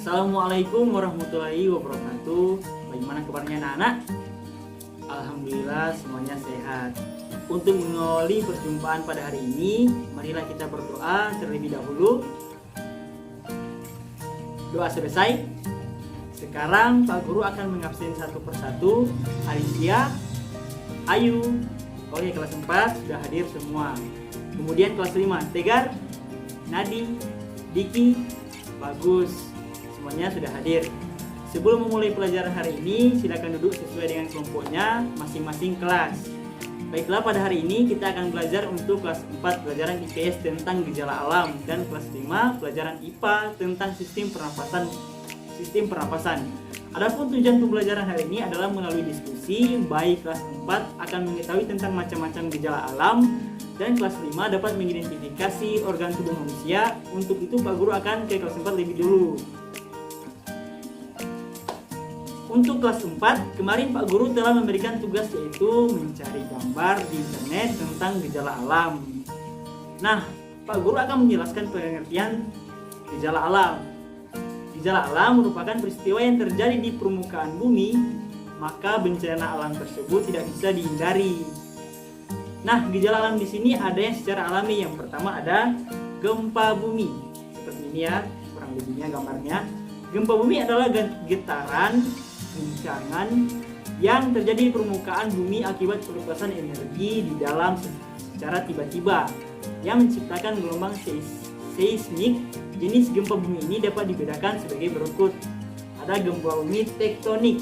Assalamualaikum warahmatullahi wabarakatuh. Bagaimana kabarnya anak-anak? Alhamdulillah semuanya sehat. Untuk mengawali perjumpaan pada hari ini, marilah kita berdoa terlebih dahulu. Doa selesai. Sekarang Pak Guru akan mengabsen satu persatu. Alicia, Ayu, oke kelas 4 sudah hadir semua. Kemudian kelas 5, Tegar, Nadi, Diki, bagus. Semuanya sudah hadir. Sebelum memulai pelajaran hari ini, silakan duduk sesuai dengan kelompoknya masing-masing kelas. Baiklah, pada hari ini kita akan belajar untuk kelas 4 pelajaran IPS tentang gejala alam dan kelas 5 pelajaran IPA tentang sistem pernapasan. Adapun tujuan pembelajaran hari ini adalah melalui diskusi, baik kelas 4 akan mengetahui tentang macam-macam gejala alam dan kelas 5 dapat mengidentifikasi organ tubuh manusia. Untuk itu Pak Guru akan ke kelas 4 lebih dulu. Untuk kelas 4, kemarin Pak Guru telah memberikan tugas yaitu mencari gambar di internet tentang gejala alam. Nah, Pak Guru akan menjelaskan pengertian gejala alam. Gejala alam merupakan peristiwa yang terjadi di permukaan bumi, maka bencana alam tersebut tidak bisa dihindari. Nah, gejala alam di sini ada yang secara alami. Yang pertama ada gempa bumi. Seperti ini ya, kurang lebihnya gambarnya. Gempa bumi adalah getaran guncangan yang terjadi di permukaan bumi akibat pelepasan energi di dalam secara tiba-tiba yang menciptakan gelombang seismik. Jenis gempa bumi ini dapat dibedakan sebagai berikut. Ada gempa bumi tektonik.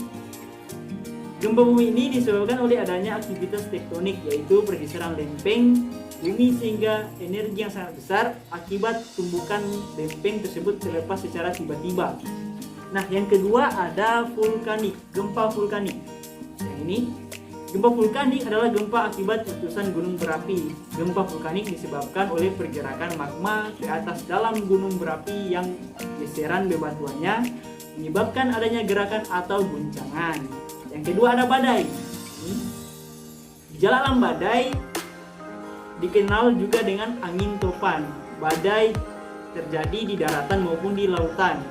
Gempa bumi ini disebabkan oleh adanya aktivitas tektonik, yaitu pergeseran lempeng bumi sehingga energi yang sangat besar akibat tumbukan lempeng tersebut terlepas secara tiba-tiba. Nah, yang kedua ada vulkanik, gempa vulkanik. Yang ini, gempa vulkanik adalah gempa akibat letusan gunung berapi. Gempa vulkanik disebabkan oleh pergerakan magma ke atas dalam gunung berapi yang geseran bebatuannya menyebabkan adanya gerakan atau guncangan. Yang kedua ada badai. Gejala alam badai dikenal juga dengan angin topan. Badai terjadi di daratan maupun di lautan.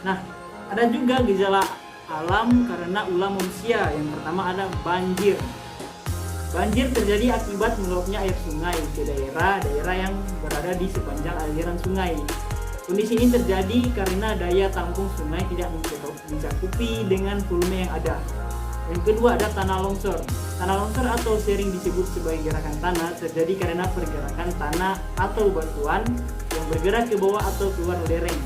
Nah, ada juga gejala alam karena ulah manusia. Yang pertama ada banjir. Banjir terjadi akibat meluapnya air sungai ke daerah-daerah yang berada di sepanjang aliran sungai. Kondisi ini terjadi karena daya tampung sungai tidak mencakupi dengan volume yang ada. Yang kedua ada tanah longsor. Tanah longsor atau sering disebut sebagai gerakan tanah terjadi karena pergerakan tanah atau batuan yang bergerak ke bawah atau keluar lereng.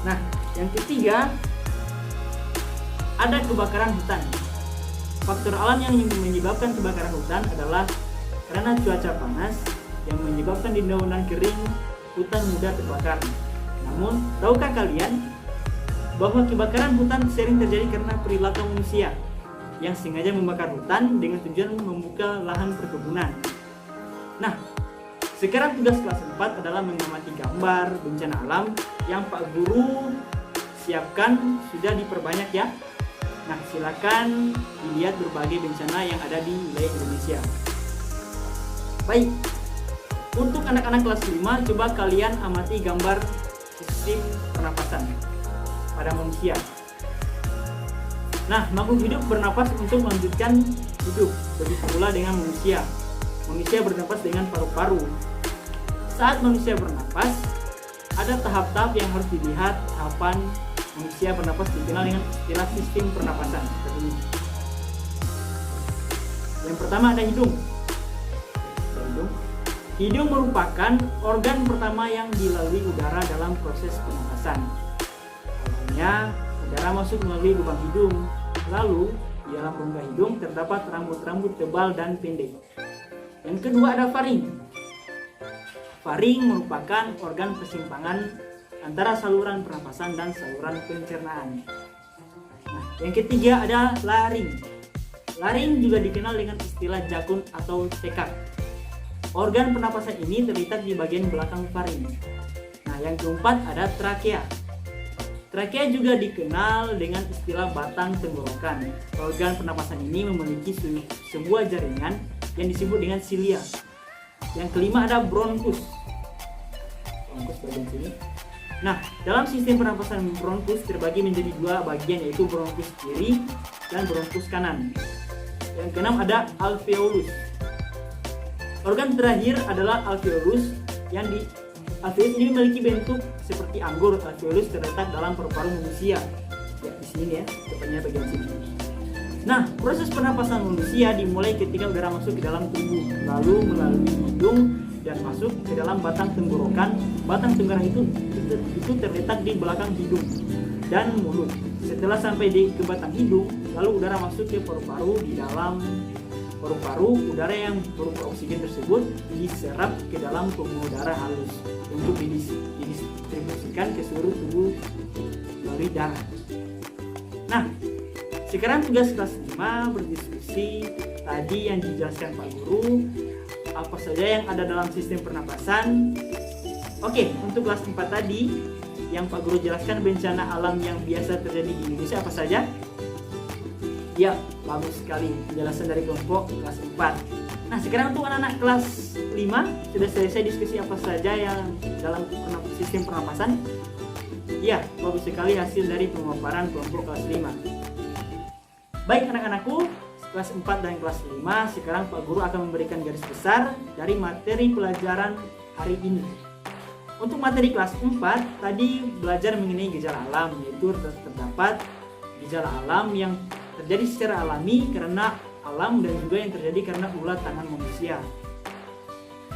Nah, yang ketiga ada kebakaran hutan. Faktor alam yang menyebabkan kebakaran hutan adalah karena cuaca panas yang menyebabkan dedaunan kering, hutan mudah terbakar. Namun, tahukah kalian bahwa kebakaran hutan sering terjadi karena perilaku manusia yang sengaja membakar hutan dengan tujuan membuka lahan perkebunan. Nah, sekarang tugas kelas 4 adalah mengamati gambar bencana alam yang Pak Guru siapkan, sudah diperbanyak ya. Nah, silakan dilihat berbagai bencana yang ada di wilayah Indonesia. Baik, untuk anak-anak kelas 5, coba kalian amati gambar sistem pernapasan pada manusia. Nah, makhluk hidup bernapas untuk melanjutkan hidup. Begitu pula dengan manusia. Manusia bernapas dengan paru-paru. Saat manusia bernapas, ada tahap-tahap yang harus dilihat. Tahapan manusia bernapas dikenal dengan istilah sistem pernapasan seperti ini. Yang pertama ada hidung. Hidung merupakan organ pertama yang dilalui udara dalam proses pernapasan. Awalnya, udara masuk melalui lubang hidung. Lalu, di dalam rongga hidung terdapat rambut-rambut tebal dan pendek. Yang kedua ada faring. Faring merupakan organ persimpangan antara saluran pernapasan dan saluran pencernaan. Nah, yang ketiga ada laring. Laring juga dikenal dengan istilah jakun atau tekak. Organ pernapasan ini terletak di bagian belakang faring. Nah, yang keempat ada trakea. Trakea juga dikenal dengan istilah batang tenggorokan. Organ pernapasan ini memiliki sebuah jaringan yang disebut dengan silia. Yang kelima ada bronkus. Bronkus bagian sini. Nah, dalam sistem pernapasan bronkus terbagi menjadi dua bagian, yaitu bronkus kiri dan bronkus kanan. Yang keenam ada alveolus. Organ terakhir adalah alveolus yang alveolus ini memiliki bentuk seperti anggur. Alveolus terletak dalam paru-paru manusia. Ya, di sini ya, tepatnya bagian sini. Nah, proses pernapasan manusia dimulai ketika udara masuk ke dalam tubuh, lalu melalui hidung dan masuk ke dalam batang tenggorokan. Batang tenggorokan itu terletak di belakang hidung dan mulut. Setelah sampai ke batang hidung, lalu udara masuk ke paru-paru. Di dalam paru-paru, udara yang berupa oksigen tersebut diserap ke dalam pembuluh darah halus untuk didistribusikan ke seluruh tubuh melalui darah. Nah, sekarang tugas kelas 5 berdiskusi tadi yang dijelaskan Pak Guru, apa saja yang ada dalam sistem pernapasan. Oke, untuk kelas 4 tadi yang Pak Guru jelaskan bencana alam yang biasa terjadi di Indonesia apa saja? Ya, bagus sekali penjelasan dari kelompok kelas 4. Nah, sekarang untuk anak-anak kelas 5 sudah selesai diskusi apa saja yang dalam sistem pernapasan. Ya, bagus sekali hasil dari pemaparan kelompok kelas 5. Baik anak-anakku, kelas 4 dan kelas 5, sekarang Pak Guru akan memberikan garis besar dari materi pelajaran hari ini. Untuk materi kelas 4 tadi belajar mengenai gejala alam, yaitu terdapat gejala alam yang terjadi secara alami karena alam dan juga yang terjadi karena ulah tangan manusia.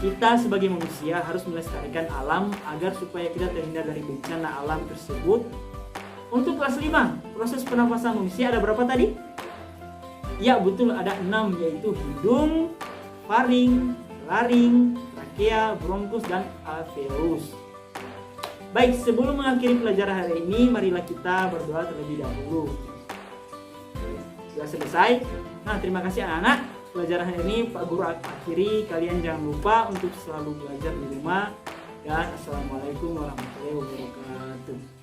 Kita sebagai manusia harus melestarikan alam agar supaya kita terhindar dari bencana alam tersebut. Untuk kelas 5, proses pernapasan manusia ada berapa tadi? Ya betul, ada 6, yaitu hidung, faring, laring, trakea, bronkus, dan alveolus. Baik, sebelum mengakhiri pelajaran hari ini, marilah kita berdoa terlebih dahulu. Sudah selesai. Nah, terima kasih anak-anak. Pelajaran hari ini Pak Guru akhiri. Kalian jangan lupa untuk selalu belajar di rumah. Dan assalamualaikum warahmatullahi wabarakatuh.